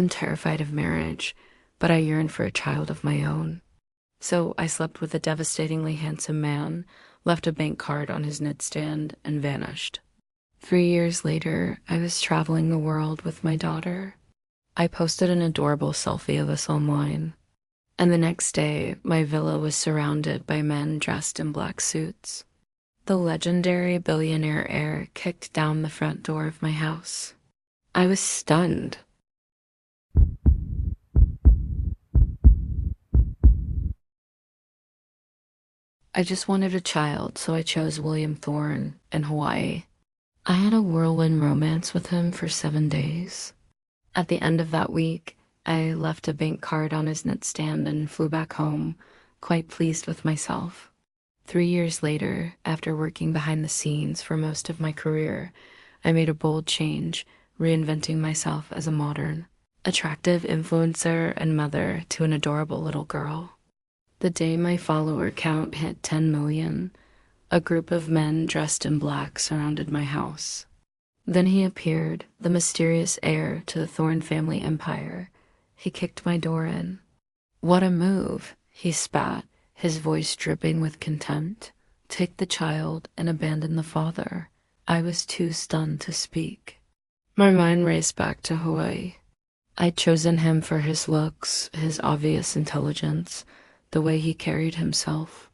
I'm terrified of marriage, but I yearn for a child of my own. So I slept with a devastatingly handsome man, left a bank card on his nightstand, and vanished. 3 years later, I was traveling the world with my daughter. I posted an adorable selfie of us online. And the next day, my villa was surrounded by men dressed in black suits. The legendary billionaire heir kicked down the front door of my house. I was stunned. I just wanted a child, so I chose William Thorne in Hawaii. I had a whirlwind romance with him for 7 days. At the end of that week, I left a bank card on his nightstand and flew back home, quite pleased with myself. 3 years later, after working behind the scenes for most of my career, I made a bold change, reinventing myself as a modern, attractive influencer and mother to an adorable little girl. The day my follower count hit 10 million, a group of men dressed in black surrounded my house. Then he appeared, the mysterious heir to the Thorne family empire. He kicked my door in. "What a move," he spat, his voice dripping with contempt. "Take the child and abandon the father." I was too stunned to speak. My mind raced back to Hawaii. I'd chosen him for his looks, his obvious intelligence, the way he carried himself.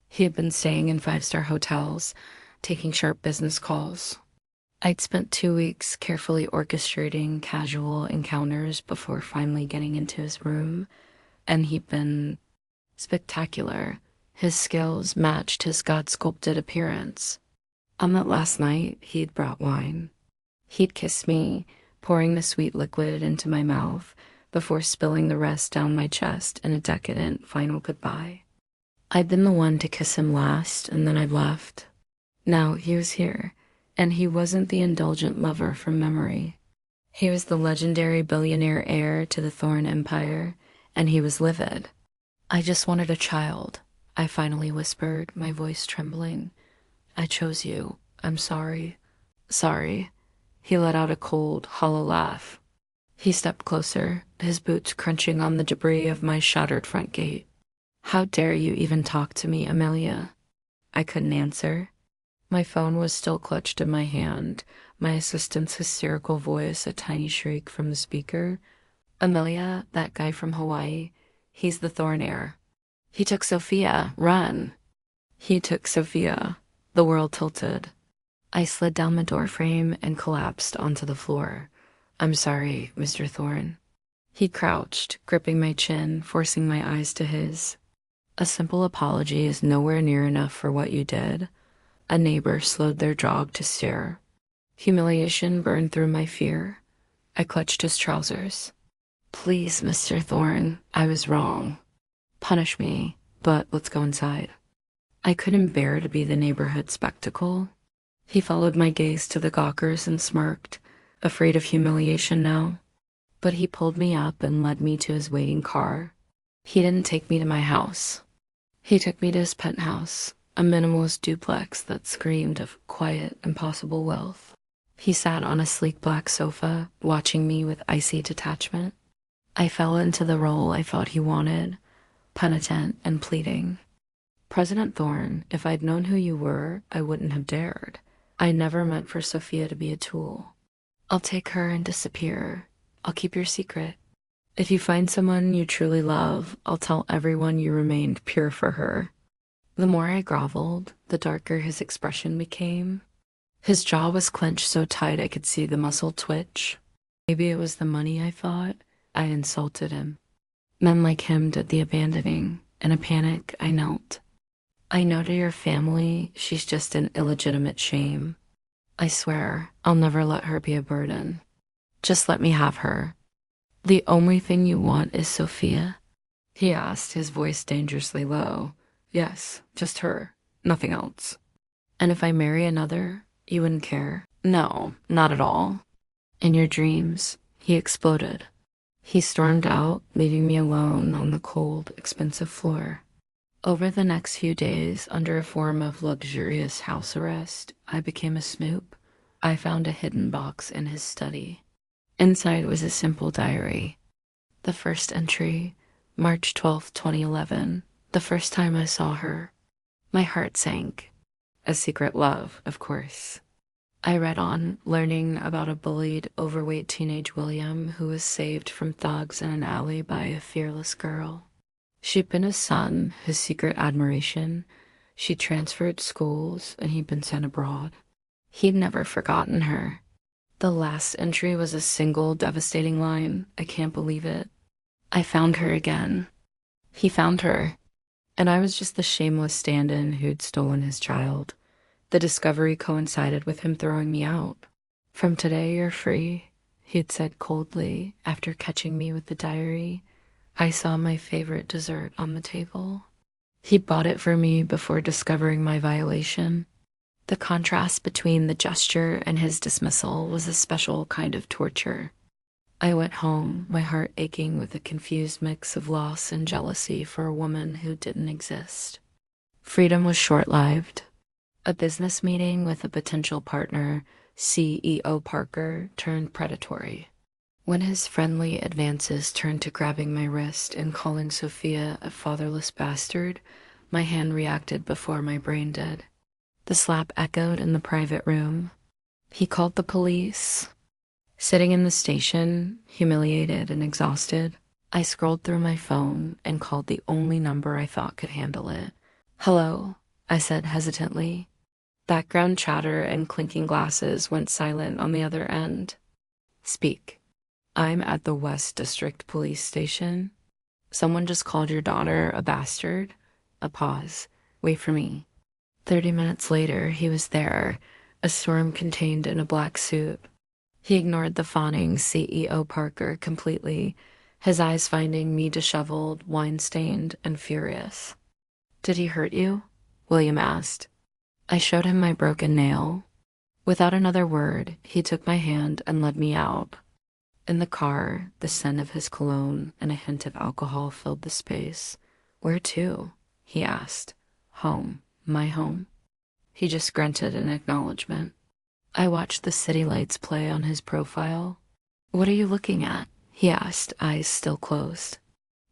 He had been staying in five-star hotels, taking sharp business calls. I'd spent 2 weeks carefully orchestrating casual encounters before finally getting into his room, and he'd been spectacular. His skills matched his God-sculpted appearance. On that last night, he'd brought wine. He'd kissed me, pouring the sweet liquid into my mouth before spilling the rest down my chest in a decadent final goodbye. I'd been the one to kiss him last, and then I'd left. Now he was here, and he wasn't the indulgent lover from memory. He was the legendary billionaire heir to the Thorne empire, and he was livid. "I just wanted a child," I finally whispered, my voice trembling. "I chose you. I'm sorry." "Sorry." He let out a cold, hollow laugh. He stepped closer, his boots crunching on the debris of my shattered front gate. "How dare you even talk to me, Amelia?" I couldn't answer. My phone was still clutched in my hand, my assistant's hysterical voice a tiny shriek from the speaker. "Amelia, that guy from Hawaii, he's the Thorne heir. He took Sophia. Run!" He took Sophia. The world tilted. I slid down the doorframe and collapsed onto the floor. "I'm sorry, Mr. Thorne." He crouched, gripping my chin, forcing my eyes to his. "A simple apology is nowhere near enough for what you did." A neighbor slowed their jog to stare. Humiliation burned through my fear. I clutched his trousers. "Please, Mr. Thorne, I was wrong. Punish me, but let's go inside." I couldn't bear to be the neighborhood spectacle. He followed my gaze to the gawkers and smirked, afraid of humiliation now. But he pulled me up and led me to his waiting car. He didn't take me to my house. He took me to his penthouse, a minimalist duplex that screamed of quiet, impossible wealth. He sat on a sleek black sofa, watching me with icy detachment. I fell into the role I thought he wanted, penitent and pleading. "President Thorne, if I'd known who you were, I wouldn't have dared. I never meant for Sophia to be a tool. I'll take her and disappear. I'll keep your secret. If you find someone you truly love, I'll tell everyone you remained pure for her." The more I groveled, the darker his expression became. His jaw was clenched so tight I could see the muscle twitch. Maybe it was the money, I thought. I insulted him. Men like him did the abandoning. In a panic, I knelt. "I know to your family, she's just an illegitimate shame. I swear, I'll never let her be a burden. Just let me have her." "The only thing you want is Sophia?" he asked, his voice dangerously low. "Yes, just her. Nothing else." "And if I marry another, you wouldn't care?" "No, not at all." "In your dreams," he exploded. He stormed out, leaving me alone on the cold, expensive floor. Over the next few days, under a form of luxurious house arrest, I became a snoop. I found a hidden box in his study. Inside was a simple diary. The first entry, March 12th, 2011, the first time I saw her. My heart sank. A secret love, of course. I read on, learning about a bullied, overweight teenage William who was saved from thugs in an alley by a fearless girl. She'd been his son, his secret admiration. She'd transferred schools, and he'd been sent abroad. He'd never forgotten her. The last entry was a single, devastating line. I can't believe it. I found her again. He found her. And I was just the shameless stand-in who'd stolen his child. The discovery coincided with him throwing me out. "From today you're free," he'd said coldly after catching me with the diary. I saw my favorite dessert on the table. He bought it for me before discovering my violation. The contrast between the gesture and his dismissal was a special kind of torture. I went home, my heart aching with a confused mix of loss and jealousy for a woman who didn't exist. Freedom was short-lived. A business meeting with a potential partner, CEO Parker, turned predatory. When his friendly advances turned to grabbing my wrist and calling Sophia a fatherless bastard, my hand reacted before my brain did. The slap echoed in the private room. He called the police. Sitting in the station, humiliated and exhausted, I scrolled through my phone and called the only number I thought could handle it. "Hello," I said hesitantly. Background chatter and clinking glasses went silent on the other end. "Speak." "I'm at the West District Police Station. Someone just called your daughter a bastard." A pause. "Wait for me." 30 minutes later, he was there, a storm contained in a black suit. He ignored the fawning CEO Parker completely, his eyes finding me disheveled, wine-stained, and furious. "Did he hurt you?" William asked. I showed him my broken nail. Without another word, he took my hand and led me out. In the car, the scent of his cologne and a hint of alcohol filled the space. "Where to?" he asked. "Home. My home." He just grunted in acknowledgement. I watched the city lights play on his profile. "What are you looking at?" he asked, eyes still closed.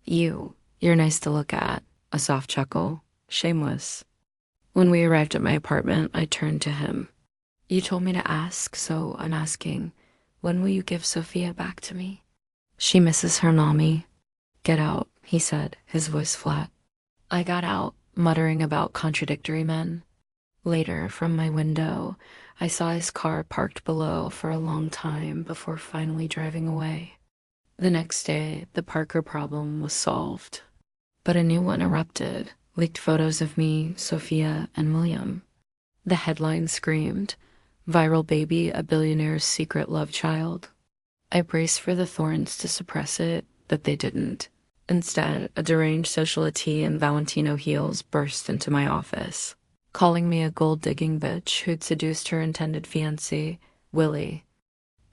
"You. You're nice to look at." A soft chuckle. "Shameless." When we arrived at my apartment, I turned to him. "You told me to ask, so I'm asking. When will you give Sophia back to me?" "She misses her mommy." "Get out," he said, his voice flat. I got out, muttering about contradictory men. Later, from my window, I saw his car parked below for a long time before finally driving away. The next day, the Parker problem was solved. But a new one erupted, leaked photos of me, Sophia, and William. The headline screamed, "Viral baby, a billionaire's secret love child." I braced for the Thornes to suppress it, but they didn't. Instead, a deranged socialite in Valentino heels burst into my office, calling me a gold-digging bitch who'd seduced her intended fiancé, Willie.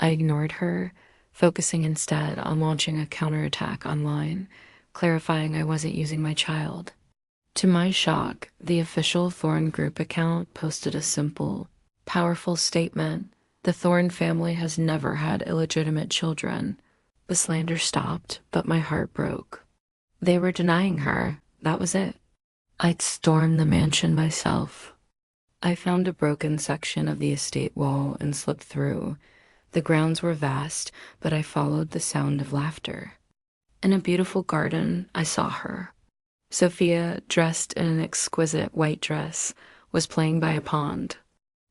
I ignored her, focusing instead on launching a counterattack online, clarifying I wasn't using my child. To my shock, the official Thorne Group account posted a simple, powerful statement: "The Thorne family has never had illegitimate children." The slander stopped, but my heart broke. They were denying her. That was it. I'd stormed the mansion myself. I found a broken section of the estate wall and slipped through. The grounds were vast, but I followed the sound of laughter. In a beautiful garden, I saw her. Sophia, dressed in an exquisite white dress, was playing by a pond.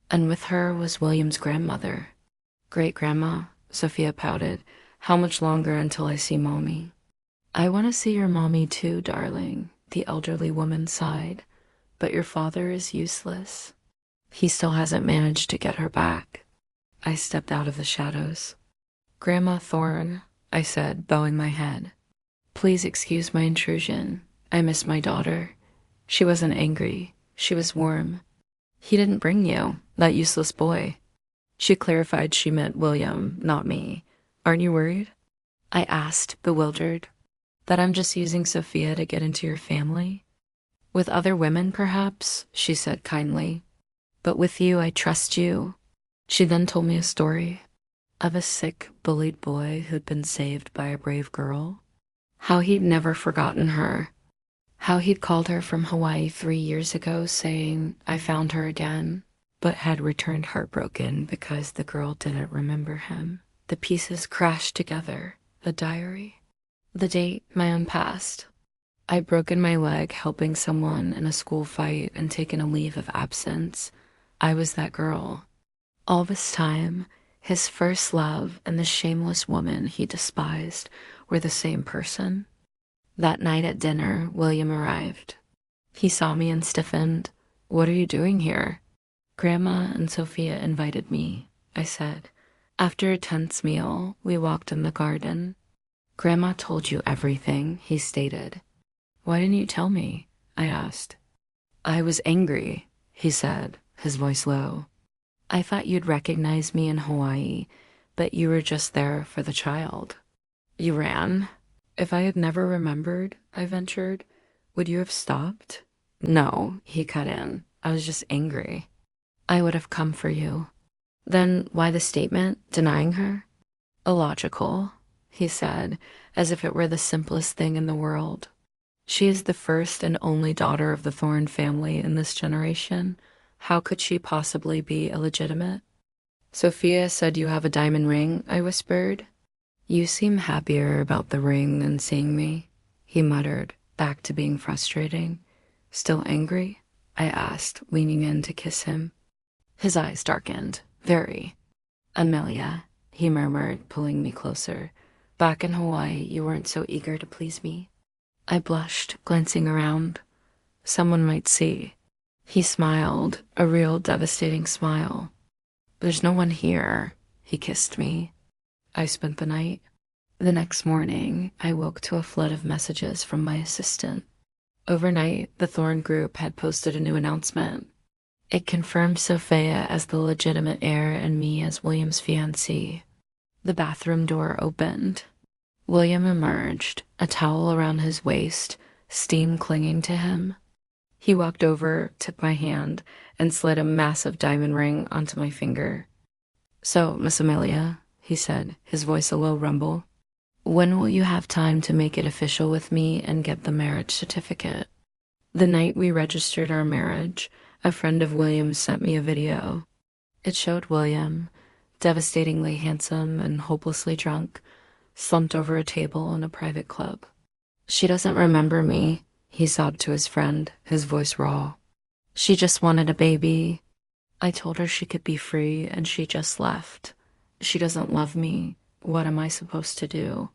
And with her was William's grandmother. "Great-grandma," Sophia pouted. "How much longer until I see Mommy?" "I want to see your mommy too, darling," the elderly woman sighed. "But your father is useless. He still hasn't managed to get her back." I stepped out of the shadows. "Grandma Thorne," I said, bowing my head. "Please excuse my intrusion. I miss my daughter." She wasn't angry. She was warm. "He didn't bring you, that useless boy." She clarified she meant William, not me. "Aren't you worried?" I asked, bewildered. "That I'm just using Sophia to get into your family?" "With other women, perhaps," she said kindly. "But with you, I trust you." She then told me a story. of a sick, bullied boy who'd been saved by a brave girl. How he'd never forgotten her. How he'd called her from Hawaii 3 years ago saying, "I found her again," but had returned heartbroken because the girl didn't remember him. The pieces crashed together. The diary, the date, my own past. I'd broken my leg helping someone in a school fight and taken a leave of absence. I was that girl. All this time, his first love and the shameless woman he despised were the same person. That night at dinner, William arrived. He saw me and stiffened. "What are you doing here?" "Grandma and Sophia invited me," I said. After a tense meal, we walked in the garden. "Grandma told you everything," he stated. "Why didn't you tell me?" I asked. "I was angry," he said, his voice low. "I thought you'd recognize me in Hawaii, but you were just there for the child." "You ran?" "If I had never remembered," I ventured, "would you have stopped?" "No," he cut in. "I was just angry." "I would have come for you." "Then why the statement, denying her?" "Illogical," he said, as if it were the simplest thing in the world. "She is the first and only daughter of the Thorne family in this generation. How could she possibly be illegitimate?" "Sophia said you have a diamond ring," I whispered. "You seem happier about the ring than seeing me," he muttered, back to being frustrating. "Still angry?" I asked, leaning in to kiss him. His eyes darkened. Very. "Amelia," he murmured, pulling me closer. "Back in Hawaii, you weren't so eager to please me." I blushed, glancing around. Someone might see. He smiled, a real devastating smile. "There's no one here." He kissed me. I spent the night. The next morning, I woke to a flood of messages from my assistant. Overnight, the Thorne group had posted a new announcement. It confirmed Sophia as the legitimate heir and me as William's fiancée. The bathroom door opened. William emerged, a towel around his waist, steam clinging to him. He walked over, took my hand, and slid a massive diamond ring onto my finger. "So, Miss Amelia," he said, his voice a low rumble, "when will you have time to make it official with me and get the marriage certificate?" The night we registered our marriage, a friend of William's sent me a video. It showed William, devastatingly handsome and hopelessly drunk, slumped over a table in a private club. "She doesn't remember me," he sobbed to his friend, his voice raw. "She just wanted a baby. I told her she could be free and she just left. She doesn't love me. What am I supposed to do?"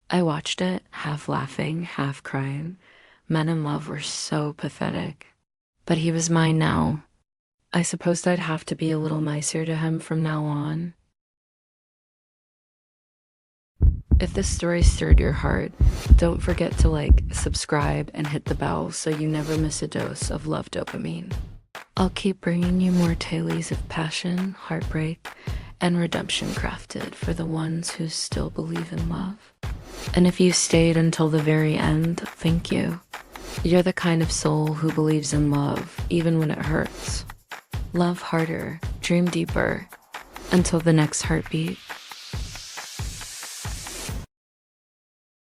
I watched it, half laughing, half crying. Men in love were so pathetic. But he was mine now. I supposed I'd have to be a little nicer to him from now on. If this story stirred your heart, don't forget to like, subscribe, and hit the bell so you never miss a dose of love dopamine. I'll keep bringing you more tales of passion, heartbreak, and redemption crafted for the ones who still believe in love. And if you stayed until the very end, thank you. You're the kind of soul who believes in love, even when it hurts. Love harder, dream deeper. Until the next heartbeat.